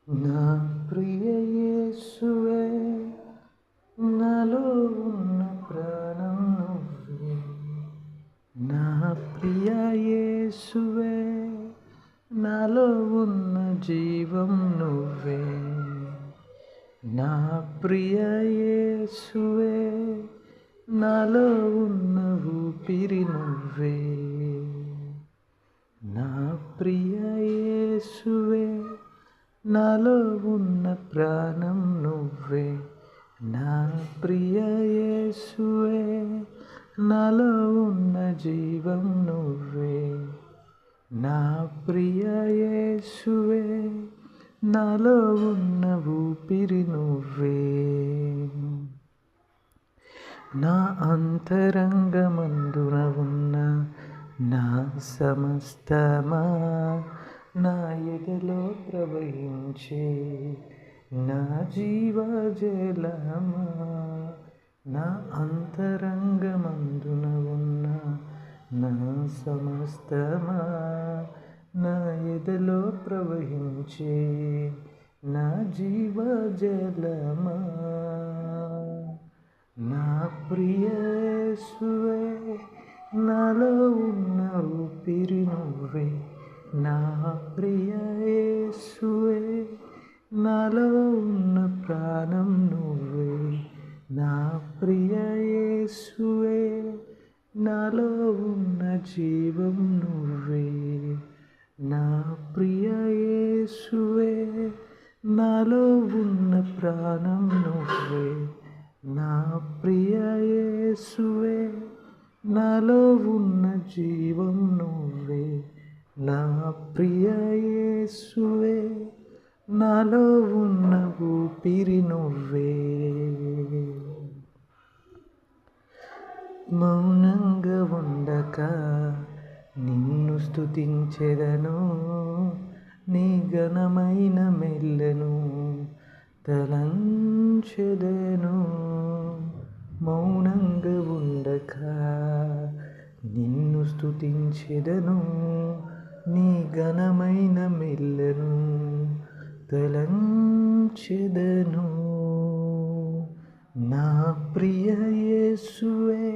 నా ప్రియ యేసువే, నాలో ఉన్న ప్రాణం నువ్వే. నా ప్రియ యేసువే, నాలో ఉన్న జీవం నువ్వే. నా ప్రియ యేసువే, నాలో ఉన్న ఊపిరి నువ్వే. నా ప్రియ యేసువే, నాలో ఉన్న ప్రాణం నువ్వే. నా ప్రియ యేసువే, నాలో ఉన్న జీవం నువ్వే. నా ప్రియ యేసువే, నాలో ఉన్న ఊపిరి నువ్వే. నా అంతరంగమందున ఉన్న నా సమస్తమా, నా ఎదలో ప్రవహించే నా జీవజలమా. నా అంతరంగమందున ఉన్న నా సమస్తమా, నా ఎదలో ప్రవహించే నా జీవజలమా. నా ప్రియ యేసువే, నాలో ఉన్న ఊపిరి నువ్వే. నా ప్రియ యేసువే, నాలో ఉన్న ప్రాణం నువ్వే. నా ప్రియ యేసువే, నాలో ఉన్న జీవం నువ్వే. నా ప్రియ యేసువే, నాలో ఉన్న ప్రాణం నువ్వే. నా ప్రియ యేసువే, నాలో ఉన్న జీవం నువ్వే. నా ప్రియ యేసువే, నాలో ఉన్న ఊపిరి నువ్వే. మౌనంగా ఉండక నిన్ను స్తుతించెదను, నీ ఘనమైన మెల్లను తలంచెదను. మౌనంగా ఉండక నిన్ను స్తుతించెదను, నీ ఘనమైన మెల్లను తలంచెదను. నా ప్రియ యేసువే,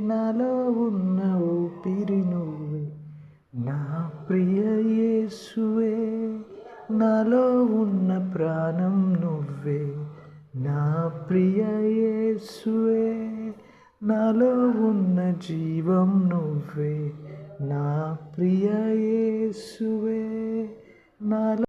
నాలో ఉన్న ఊపిరి నువ్వే. నా ప్రియ యేసువే, నాలో ఉన్న ప్రాణం నువ్వే. నా ప్రియ యేసువే, నాలో ఉన్న జీవం నువ్వే. నా ప్రియ యేసువే, నాలో